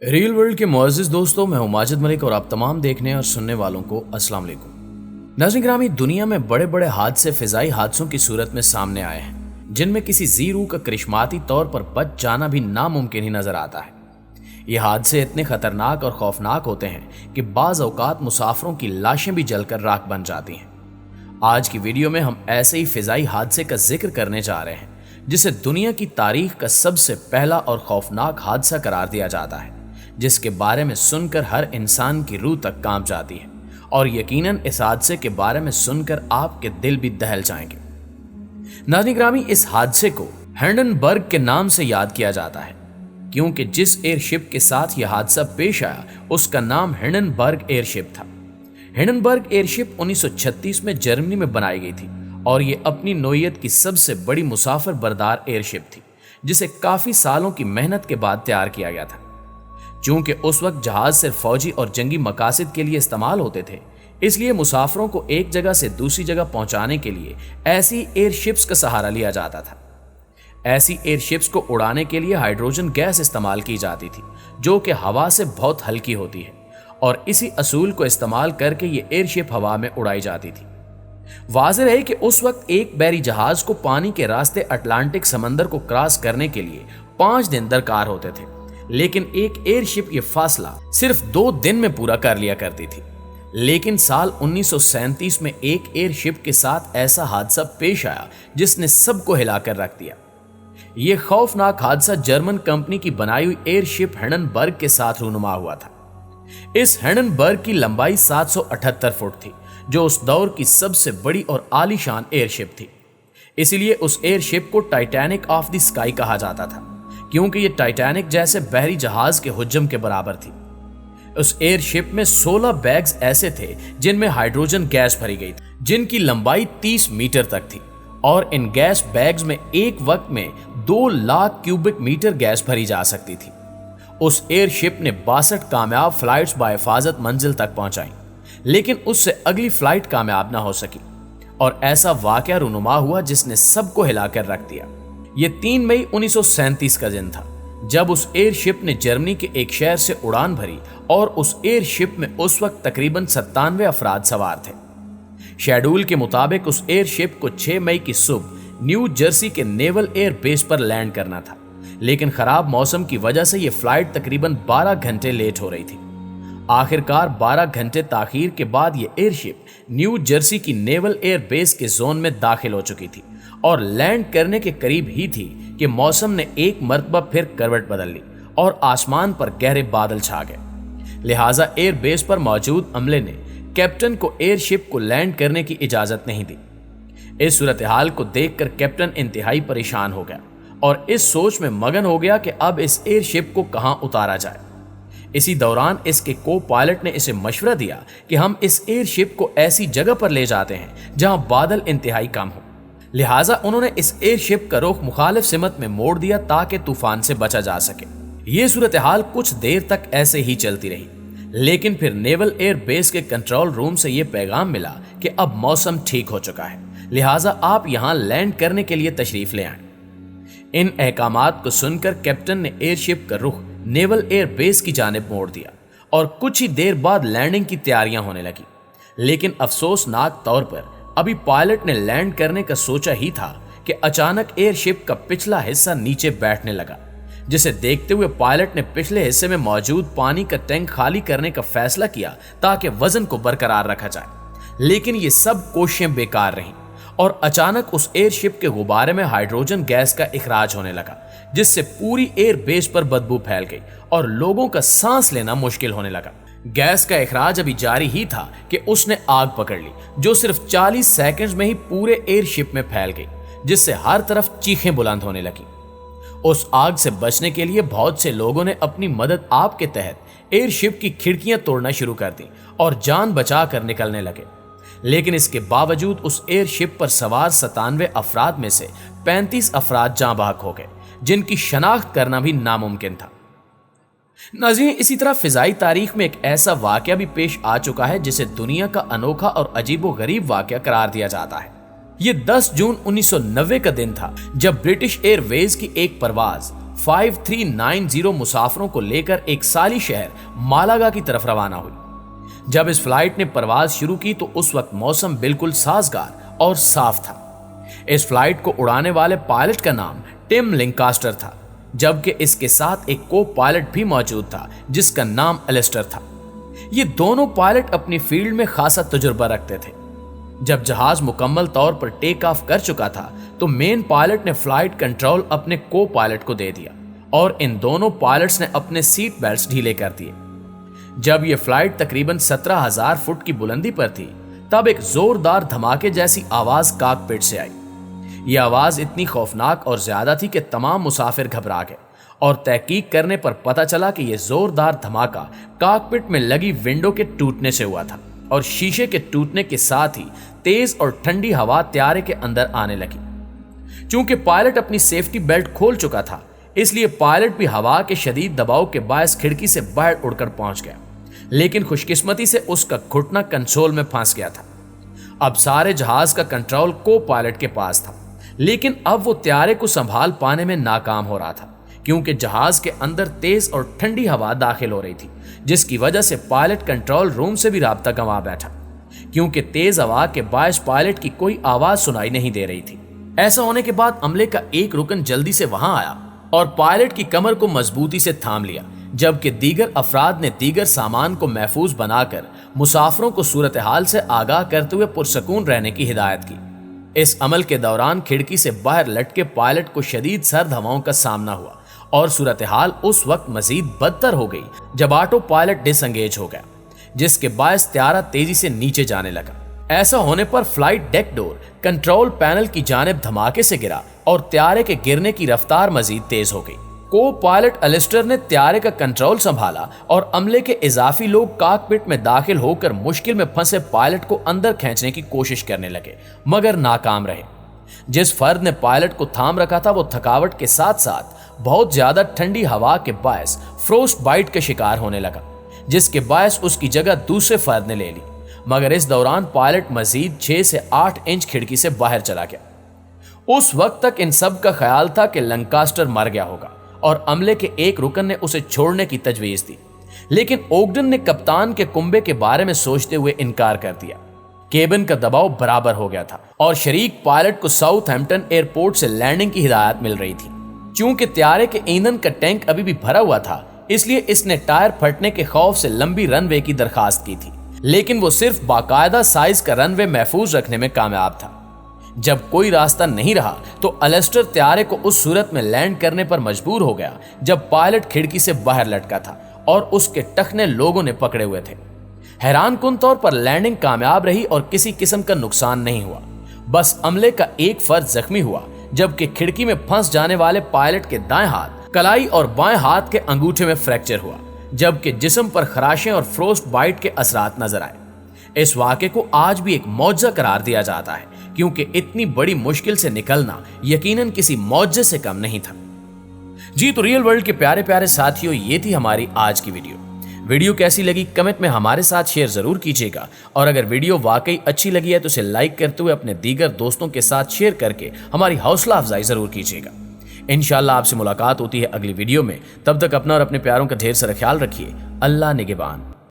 Reel world के मुअज़्ज़िज़ दोस्तों, मैं हूं माजिद मलिक और आप तमाम देखने और सुनने वालों को अस्सलाम वालेकुम। नाज़रीन गिरामी, दुनिया में बड़े बड़े हादसे फ़िज़ाई हादसों की सूरत में सामने आए हैं, जिनमें किसी ज़ीरू का करिश्माती तौर पर बच जाना भी नामुमकिन ही नज़र आता है। ये हादसे इतने ख़तरनाक और खौफनाक होते हैं कि बाज़ औक़ात मुसाफिरों की लाशें भी जलकर राख बन जाती हैं। आज की वीडियो में हम ऐसे ही फ़िज़ाई हादसे का जिक्र करने जा रहे हैं, जिसे दुनिया की तारीख का सबसे पहला और खौफनाक हादसा करार दिया जाता है, जिसके बारे में सुनकर हर इंसान की रूह तक कांप जाती है और यकीनन इस हादसे के बारे में सुनकर आपके दिल भी दहल जाएंगे। नाज़रीन गिरामी, इस हादसे को हिंडनबर्ग के नाम से याद किया जाता है, क्योंकि जिस एयरशिप के साथ यह हादसा पेश आया उसका नाम हिंडनबर्ग एयरशिप था। हिंडनबर्ग एयरशिप 1936 में जर्मनी में बनाई गई थी और ये अपनी नौइयत की सबसे बड़ी मुसाफिर बरदार एयरशिप थी, जिसे काफी सालों की मेहनत के बाद तैयार किया गया था। चूंकि उस वक्त जहाज सिर्फ फौजी और जंगी मकासद के लिए इस्तेमाल होते थे, इसलिए मुसाफिरों को एक जगह से दूसरी जगह पहुंचाने के लिए ऐसी एयरशिप्स का सहारा लिया जाता था। ऐसी एयरशिप्स को उड़ाने के लिए हाइड्रोजन गैस इस्तेमाल की जाती थी, जो कि हवा से बहुत हल्की होती है, और इसी असूल को इस्तेमाल करके ये एयरशिप हवा में उड़ाई जाती थी। वाज़ेह है कि उस वक्त एक बहरी जहाज को पानी के रास्ते अटलांटिक समंदर को क्रॉस करने के लिए 5 दिन दरकार होते थे, लेकिन एक एयरशिप ये फासला सिर्फ 2 दिन में पूरा कर लिया करती थी। लेकिन साल 1937 में एक एयरशिप के साथ ऐसा हादसा पेश आया जिसने सबको हिलाकर रख दिया। यह खौफनाक हादसा जर्मन कंपनी की बनाई हुई एयरशिप हिंडनबर्ग के साथ रूनुमा हुआ था। इस हिंडनबर्ग की लंबाई 778 फुट थी, जो उस दौर की सबसे बड़ी और आलीशान एयरशिप थी। इसलिए उस एयरशिप को टाइटैनिक ऑफ द स्काई कहा जाता था, क्योंकि ये टाइटैनिक जैसे बहरी जहाज के हुज्जम के बराबर थी। उस एयरशिप में 16 बैग्स ऐसे थे जिनमें हाइड्रोजन गैस भरी गई थी, जिनकी लंबाई 30 मीटर तक थी, और इन गैस बैग्स में एक वक्त में 2 लाख क्यूबिक मीटर गैस भरी जा सकती थी। उस एयरशिप ने 62 कामयाब फ्लाइट्स बाहिफाजत मंजिल तक पहुंचाई, लेकिन उससे अगली फ्लाइट कामयाब ना हो सकी, और ऐसा वाकया रूनुमा हुआ जिसने सबको हिलाकर रख दिया। ये 3 मई 1937 का दिन था, जब उस एयरशिप ने जर्मनी के एक शहर से उड़ान भरी, और उस एयरशिप में उस वक्त तकरीबन 97 अफराद सवार थे। शेड्यूल के मुताबिक उस एयरशिप को 6 मई की सुबह न्यू जर्सी के नेवल एयर बेस पर लैंड करना था, लेकिन खराब मौसम की वजह से यह फ्लाइट तकरीबन 12 घंटे लेट हो रही थी। आखिरकार 12 घंटे ताखीर के बाद यह एयरशिप न्यू जर्सी की नेवल एयर बेस के जोन में दाखिल हो चुकी थी और लैंड करने के करीब ही थी कि मौसम ने एक मरतबा फिर करवट बदल ली और आसमान पर गहरे बादल छा गए। लिहाजा एयर बेस पर मौजूद अमले ने कैप्टन को एयरशिप को लैंड करने की इजाजत नहीं दी। इस सूरत हाल को देखकर कैप्टन इंतहाई परेशान हो गया और इस सोच में मगन हो गया कि अब इस एयरशिप को कहां उतारा जाए। इसी दौरान इसके को पायलट ने इसे मशवरा दिया कि हम इस एयरशिप को ऐसी जगह पर ले जाते हैं जहां बादल इंतहाई कम हो। लिहाजा उन्होंने इस एयरशिप का रुख मुखालिफ सिमत में मोड़ दिया ताकि तूफान से बचा जा सके। ये सूरत हाल कुछ देर तक ऐसे ही चलती रही, लेकिन फिर नेवल एयर बेस के कंट्रोल रूम से यह पैगाम मिला कि अब मौसम ठीक हो चुका है, लिहाजा आप यहां लैंड करने के लिए तशरीफ ले आए। इन अहकामात को सुनकर कैप्टन ने एयरशिप का रुख नेवल एयर बेस की जानिब मोड़ दिया और कुछ ही देर बाद लैंडिंग की तैयारियां होने लगी। लेकिन अफसोसनाक तौर पर अभी पायलट ने लैंड करने का सोचा ही था कि अचानक एयरशिप का पिछला हिस्सा नीचे बैठने लगा, जिसे देखते हुए पायलट ने पिछले हिस्से में मौजूद पानी का टैंक खाली करने का फैसला किया ताकि वजन को बरकरार रखा जाए। लेकिन ये सब कोशिशें बेकार रहीं और अचानक उस एयरशिप के गुब्बारे में हाइड्रोजन गैस का इखराज होने लगा, जिससे पूरी एयर बेस पर बदबू फैल गई और लोगों का सांस लेना मुश्किल होने लगा। गैस का इखराज अभी जारी ही था कि उसने आग पकड़ ली, जो सिर्फ 40 सेकंड्स में ही पूरे एयरशिप में फैल गई, जिससे हर तरफ चीखें बुलंद होने लगी। उस आग से बचने के लिए बहुत से लोगों ने अपनी मदद आप के तहत एयरशिप की खिड़कियां तोड़ना शुरू कर दी और जान बचा कर निकलने लगे। लेकिन इसके बावजूद उस एयरशिप पर सवार 97 अफराद में से 35 अफराद जाँ बहक हो गए, जिनकी शनाख्त करना भी नामुमकिन था। नाज़रीन, इसी तरह फिजाई तारीख में एक ऐसा वाकया भी पेश आ चुका है जिसे दुनिया का अनोखा और अजीबो गरीब वाकया करार दिया जाता है। ये 10 जून 1990 का दिन था, जब ब्रिटिश एयरवेज की एक परवाज 5390 मुसाफिरों को लेकर एक साली शहर मालागा की तरफ रवाना हुई। जब इस फ्लाइट ने परवाज शुरू की तो उस वक्त मौसम बिल्कुल साजगार और साफ था। इस फ्लाइट को उड़ाने वाले पायलट का नाम टिम लिंकास्टर था, जबकि इसके साथ एक को पायलट भी मौजूद था जिसका नाम एलिस्टर था। ये दोनों पायलट अपनी फील्ड में खासा तजुर्बा रखते थे। जब जहाज मुकम्मल तौर पर टेक ऑफ कर चुका था तो मेन पायलट ने फ्लाइट कंट्रोल अपने को पायलट को दे दिया और इन दोनों पायलट्स ने अपने सीट बेल्ट्स ढीले कर दिए। जब यह फ्लाइट तकरीबन 17,000 फुट की बुलंदी पर थी तब एक जोरदार धमाके जैसी आवाज कॉकपिट से आई। यह आवाज इतनी खौफनाक और ज्यादा थी कि तमाम मुसाफिर घबरा गए और तहकीक करने पर पता चला कि यह जोरदार धमाका कॉकपिट में लगी विंडो के टूटने से हुआ था और शीशे के टूटने के साथ ही तेज और ठंडी हवा त्यारे के अंदर आने लगी। चूंकि पायलट अपनी सेफ्टी बेल्ट खोल चुका था इसलिए पायलट भी हवा के शदीद दबाव के बायस खिड़की से बाहर उड़कर पहुंच गया, लेकिन खुशकिस्मती से उसका घुटना कंसोल में फंस गया था। अब सारे जहाज का कंट्रोल को पायलट के पास था, लेकिन अब वो त्यारे को संभाल पाने में नाकाम हो रहा था क्योंकि जहाज के अंदर तेज और ठंडी हवा दाखिल हो रही थी, जिसकी वजह से पायलट कंट्रोल रूम से भी राब्ता गंवा बैठा क्योंकि तेज हवा के बायस पायलट की कोई आवाज सुनाई नहीं दे रही थी। ऐसा होने के बाद अमले का एक रुकन जल्दी से वहां आया और पायलट की कमर को मजबूती से थाम लिया, जबकि दीगर अफराद ने दीगर सामान को महफूज बनाकर मुसाफिरों को सूरत हाल से आगाह करते हुए पुरसकून रहने की हिदायत की। इस अमल के दौरान खिड़की से बाहर लटके पायलट को शदीद सर्द हवाओं का सामना हुआ और सूरत हाल उस वक्त मजीद बदतर हो गई जब ऑटो पायलट डिसएंगेज हो गया, जिसके बायस त्यारा तेजी से नीचे जाने लगा। ऐसा होने पर flight deck door control panel की जानिब धमाके से गिरा और त्यारे के गिरने की रफ्तार मजीद तेज हो गई। को पायलट एलिस्टर ने त्यारे का कंट्रोल संभाला और अमले के इजाफी लोग कॉकपिट में दाखिल होकर मुश्किल में फंसे पायलट को अंदर खींचने की कोशिश करने लगे, मगर नाकाम रहे। जिस फर्द ने पायलट को थाम रखा था वो थकावट के साथ साथ बहुत ज्यादा ठंडी हवा के बायस फ्रोस्ट बाइट के शिकार होने लगा, जिसके बायस उसकी जगह दूसरे फर्द ने ले ली, मगर इस दौरान पायलट मजीद 6 से 8 इंच खिड़की से बाहर चला गया। उस वक्त तक इन सब का ख्याल था कि लंकास्टर मर गया होगा और अमले के एक रुकन ने उसे छोड़ने की तजवीज दी, लेकिन ओगडन ने कप्तान के कुंबे के बारे में सोचते हुए इनकार कर दिया। केबिन का दबाव बराबर हो गया था और शरीक पायलट को साउथहैम्पटन एयरपोर्ट से लैंडिंग की हिदायत मिल रही थी। चूंकि त्यारे के ईंधन का टैंक अभी भी भरा हुआ था इसलिए इसने टायर फटने के खौफ से लंबी रनवे की दरखास्त की थी, लेकिन वो सिर्फ बाकायदा साइज का रनवे महफूज रखने में कामयाब था। जब कोई रास्ता नहीं रहा तो एलिस्टर त्यारे को उस सूरत में लैंड करने पर मजबूर हो गया जब पायलट खिड़की से बाहर लटका था और उसके टखने लोगों ने पकड़े हुए थे। हैरान कुन तौर पर लैंडिंग कामयाब रही और किसी किस्म का नुकसान नहीं हुआ, बस अमले का एक फर्द जख्मी हुआ, जबकि खिड़की में फंस जाने वाले पायलट के दाएं हाथ, कलाई और बाएं हाथ के अंगूठे में फ्रैक्चर हुआ, जबकि जिस्म पर खराशें और फ्रोस्ट बाइट के असरात नजर आए। इस वाक़े को आज भी एक मौजज़ा करार दिया जाता है क्योंकि इतनी बड़ी मुश्किल से निकलना यकीनन किसी मौजज़े से कम नहीं था। जी तो रियल वर्ल्ड के प्यारे प्यारे साथियों, ये थी हमारी आज की वीडियो कैसी लगी कमेंट में हमारे साथ शेयर जरूर कीजिएगा और अगर वीडियो वाकई अच्छी लगी है तो इसे लाइक करते हुए अपने दीगर दोस्तों के साथ शेयर करके हमारी हौसला अफजाई जरूर कीजिएगा। इंशाल्लाह आपसे मुलाकात होती है अगली वीडियो में, तब तक अपना और अपने प्यारों का ढेर सारा ख्याल रखिए। अल्लाह निगहबान।